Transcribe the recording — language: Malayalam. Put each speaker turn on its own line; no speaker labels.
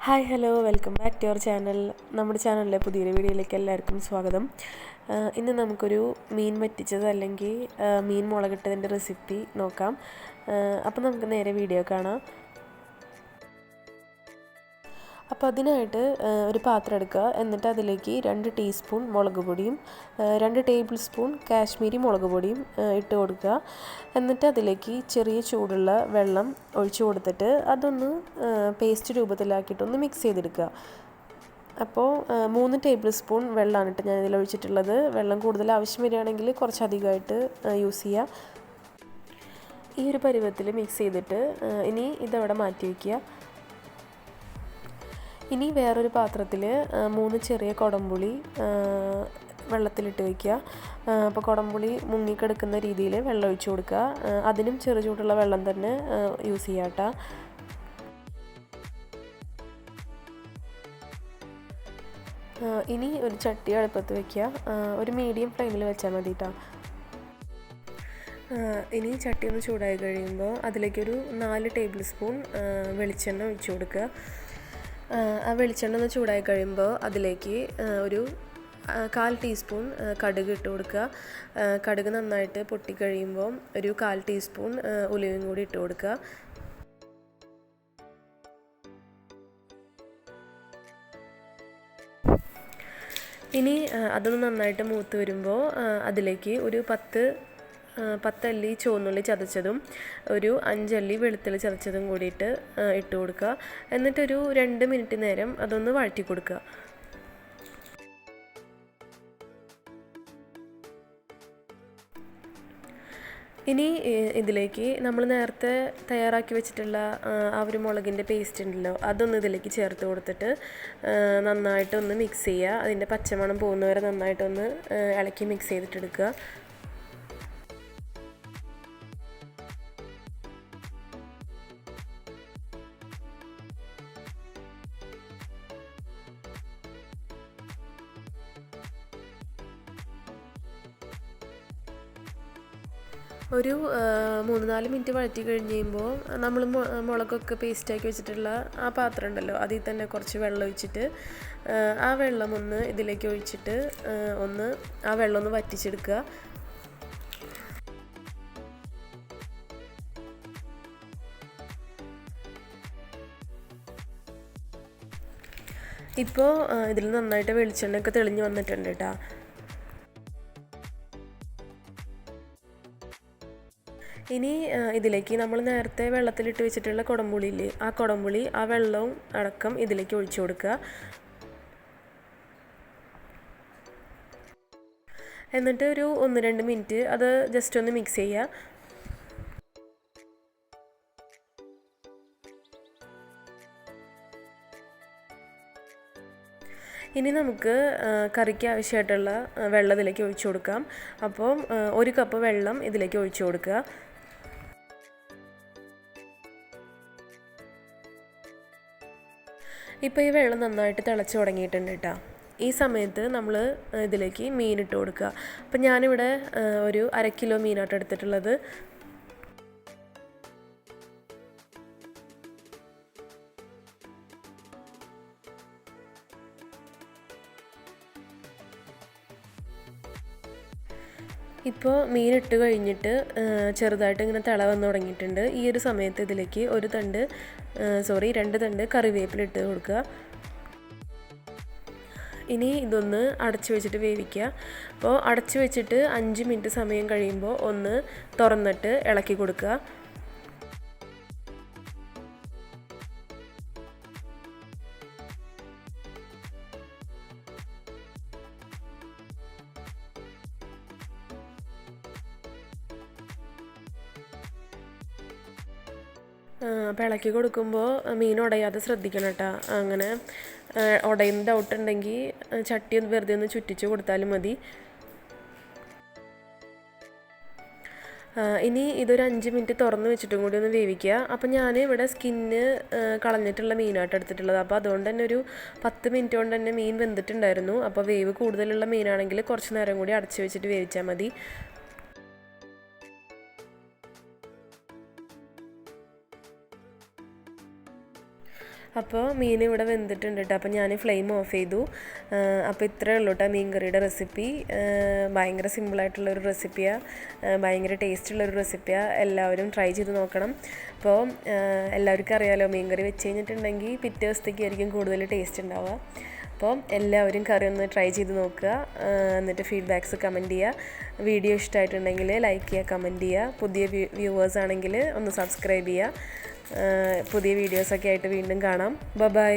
Hi hello welcome back to our channel. നമ്മുടെ ചാനലിലെ പുതിയൊരു വീഡിയോയിലേക്ക് എല്ലാവർക്കും സ്വാഗതം. ഇന്ന് നമുക്കൊരു മീൻ വറ്റിച്ചത് അല്ലെങ്കിൽ മീൻ മുളകിട്ടതിൻ്റെ റെസിപ്പി നോക്കാം. അപ്പോൾ നമുക്ക് നേരെ വീഡിയോ കാണാം. അപ്പോൾ അതിനായിട്ട് ഒരു പാത്രം എടുക്കുക. എന്നിട്ട് അതിലേക്ക് 2 ടീസ്പൂൺ മുളക് പൊടിയും 2 ടേബിൾ സ്പൂൺ കാശ്മീരി മുളക് പൊടിയും ഇട്ട് കൊടുക്കുക. എന്നിട്ട് അതിലേക്ക് ചെറിയ ചൂടുള്ള വെള്ളം ഒഴിച്ചു കൊടുത്തിട്ട് അതൊന്ന് പേസ്റ്റ് രൂപത്തിലാക്കിയിട്ടൊന്ന് മിക്സ് ചെയ്തെടുക്കുക. അപ്പോൾ 3 ടേബിൾ സ്പൂൺ വെള്ളമാണ് ഞാൻ ഇതിൽ ഒഴിച്ചിട്ടുള്ളത്. വെള്ളം കൂടുതൽ ആവശ്യം വരികയാണെങ്കിൽ കുറച്ചധികമായിട്ട് യൂസ് ചെയ്യുക. ഈ ഒരു പരുവത്തിൽ മിക്സ് ചെയ്തിട്ട് ഇനി ഇതവിടെ മാറ്റി വയ്ക്കുക. ഇനി വേറൊരു പാത്രത്തിൽ 3 ചെറിയ കുടംപുളി വെള്ളത്തിലിട്ട് വയ്ക്കുക. അപ്പോൾ കുടംപുളി മുങ്ങിക്കിടക്കുന്ന രീതിയിൽ വെള്ളം ഒഴിച്ചു കൊടുക്കുക. അതിനും ചെറു ചൂടുള്ള വെള്ളം തന്നെ യൂസ് ചെയ്യാം കേട്ടോ. ഇനി ഒരു ചട്ടി അടുപ്പത്ത് വയ്ക്കുക. ഒരു മീഡിയം ഫ്ലെയിമിൽ വെച്ചാൽ മതി കേട്ടോ. ഇനി ചട്ടി ഒന്ന് ചൂടായി കഴിയുമ്പോൾ അതിലേക്കൊരു 4 ടേബിൾ സ്പൂൺ വെളിച്ചെണ്ണ ഒഴിച്ചു കൊടുക്കുക. ആ വെളിച്ചെണ്ണ ഒന്ന് ചൂടായി കഴിയുമ്പോൾ അതിലേക്ക് ഒരു 1/4 ടീസ്പൂൺ കടുക് ഇട്ട് കൊടുക്കുക. കടുക് നന്നായിട്ട് പൊട്ടിക്കഴിയുമ്പോൾ ഒരു 1/4 ടീസ്പൂൺ ഉലുവയും കൂടി ഇട്ട് കൊടുക്കുക. ഇനി അതൊന്ന് നന്നായിട്ട് മൂത്ത് വരുമ്പോൾ അതിലേക്ക് ഒരു 10 അല്ലി ചുവന്നുള്ളി ചതച്ചതും ഒരു 5 അല്ലി വെളുത്തുള്ളി ചതച്ചതും കൂടിയിട്ട് ഇട്ട് കൊടുക്കുക. എന്നിട്ടൊരു 2 മിനിറ്റ് നേരം അതൊന്ന് വഴറ്റി കൊടുക്കുക. ഇനി ഇതിലേക്ക് നമ്മൾ നേരത്തെ തയ്യാറാക്കി വെച്ചിട്ടുള്ള ആ ഒരു മുളകിൻ്റെ പേസ്റ്റ് ഉണ്ടല്ലോ, അതൊന്ന് ഇതിലേക്ക് ചേർത്ത് കൊടുത്തിട്ട് നന്നായിട്ടൊന്ന് മിക്സ് ചെയ്യുക. അതിൻ്റെ പച്ചമണം പോകുന്നവരെ നന്നായിട്ടൊന്ന് ഇളക്കി മിക്സ് ചെയ്തിട്ടെടുക്കുക. ഒരു 3-4 മിനിറ്റ് വഴറ്റി കഴിഞ്ഞ് കഴിയുമ്പോൾ നമ്മൾ മുളകൊക്കെ പേസ്റ്റാക്കി വെച്ചിട്ടുള്ള ആ പാത്രം ഉണ്ടല്ലോ, അതിൽ തന്നെ കുറച്ച് വെള്ളം ഒഴിച്ചിട്ട് ആ വെള്ളം ഒന്ന് ഇതിലേക്ക് ഒഴിച്ചിട്ട് ആ വെള്ളം ഒന്ന് വറ്റിച്ചെടുക്കുക. ഇപ്പോൾ ഇതിൽ നന്നായിട്ട് വെളിച്ചെണ്ണയൊക്കെ തെളിഞ്ഞ് വന്നിട്ടുണ്ട് കേട്ടോ. ഇനി ഇതിലേക്ക് നമ്മൾ നേരത്തെ വെള്ളത്തിലിട്ട് വെച്ചിട്ടുള്ള കുടംപുളിയില്ലേ, ആ കുടംപുളി ആ വെള്ളവും അടക്കം ഇതിലേക്ക് ഒഴിച്ചു കൊടുക്കുക. എന്നിട്ട് ഒരു 1-2 മിനിറ്റ് അത് ജസ്റ്റ് ഒന്ന് മിക്സ് ചെയ്യുക. ഇനി നമുക്ക് കറിക്ക് ആവശ്യമായിട്ടുള്ള വെള്ളം ഇതിലേക്ക് ഒഴിച്ചു കൊടുക്കാം. അപ്പം 1 കപ്പ് വെള്ളം ഇതിലേക്ക് ഒഴിച്ചു കൊടുക്കുക. ഇപ്പോൾ ഈ വെള്ളം നന്നായിട്ട് തിളച്ച് തുടങ്ങിയിട്ടുണ്ട് കേട്ടോ. ഈ സമയത്ത് നമ്മൾ ഇതിലേക്ക് മീനിട്ട് കൊടുക്കുക. അപ്പം ഞാനിവിടെ ഒരു 1/2 കിലോ മീനായിട്ട് എടുത്തിട്ടുള്ളത്. ഇപ്പോൾ മീനിട്ട് കഴിഞ്ഞിട്ട് ചെറുതായിട്ട് ഇങ്ങനെ തിള വന്ന് തുടങ്ങിയിട്ടുണ്ട്. ഈ ഒരു സമയത്ത് ഇതിലേക്ക് 2 തണ്ട് കറിവേപ്പില ഇട്ട് കൊടുക്കുക. ഇനി ഇതൊന്ന് അടച്ചു വെച്ചിട്ട് വേവിക്കുക. അപ്പോൾ അടച്ചു വെച്ചിട്ട് 5 മിനിറ്റ് സമയം കഴിയുമ്പോൾ ഒന്ന് തുറന്നിട്ട് ഇളക്കി കൊടുക്കുക. അപ്പോൾ ഇളക്കി കൊടുക്കുമ്പോൾ മീൻ ഉടയാതെ ശ്രദ്ധിക്കണം കേട്ടോ. അങ്ങനെ ഉടയുന്ന ഡൗട്ട് ഉണ്ടെങ്കിൽ ചട്ടി ഒന്ന് വെറുതെ ഒന്ന് ചുറ്റിച്ച് കൊടുത്താലും മതി. ഇനി ഇതൊരു 5 മിനിറ്റ് തുറന്ന് വെച്ചിട്ടും കൂടി ഒന്ന് വേവിക്കുക. അപ്പോൾ ഞാൻ ഇവിടെ സ്കിന്ന് കളഞ്ഞിട്ടുള്ള മീനായിട്ട് എടുത്തിട്ടുള്ളത്. അപ്പോൾ അതുകൊണ്ട് തന്നെ ഒരു 10 മിനിറ്റ് കൊണ്ട് തന്നെ മീൻ വെന്തിട്ടുണ്ടായിരുന്നു. അപ്പോൾ വേവ് കൂടുതലുള്ള മീനാണെങ്കിൽ കുറച്ച് നേരം കൂടി അടച്ച് വെച്ചിട്ട് വേവിച്ചാൽ മതി. അപ്പോൾ മീൻ ഇവിടെ വെന്തിട്ടുണ്ട് കേട്ടോ. അപ്പോൾ ഞാൻ ഫ്ലെയിം ഓഫ് ചെയ്തു. അപ്പോൾ ഇത്രയേ ഉള്ളൂ കേട്ടോ മീൻ കറിയുടെ റെസിപ്പി. ഭയങ്കര സിമ്പിളായിട്ടുള്ളൊരു റെസിപ്പിയാണ്, ഭയങ്കര ടേസ്റ്റുള്ളൊരു റെസിപ്പിയാണ്. എല്ലാവരും ട്രൈ ചെയ്ത് നോക്കണം. അപ്പോൾ എല്ലാവർക്കും അറിയാമല്ലോ, മീൻ കറി വെച്ച് കഴിഞ്ഞിട്ടുണ്ടെങ്കിൽ പിറ്റേ ദിവസത്തേക്കായിരിക്കും കൂടുതൽ ടേസ്റ്റ് ഉണ്ടാവുക. അപ്പോൾ എല്ലാവരും കറി ഒന്ന് ട്രൈ ചെയ്ത് നോക്കുക, എന്നിട്ട് ഫീഡ്ബാക്ക്സ് കമൻറ്റ് ചെയ്യുക. വീഡിയോ ഇഷ്ടമായിട്ടുണ്ടെങ്കിൽ ലൈക്ക് ചെയ്യുക, കമൻറ്റ് ചെയ്യുക. പുതിയ വ്യൂവേഴ്സ് ആണെങ്കിൽ ഒന്ന് സബ്സ്ക്രൈബ് ചെയ്യുക. പുതിയ വീഡിയോസൊക്കെ ആയിട്ട് വീണ്ടും കാണാം. ബൈ.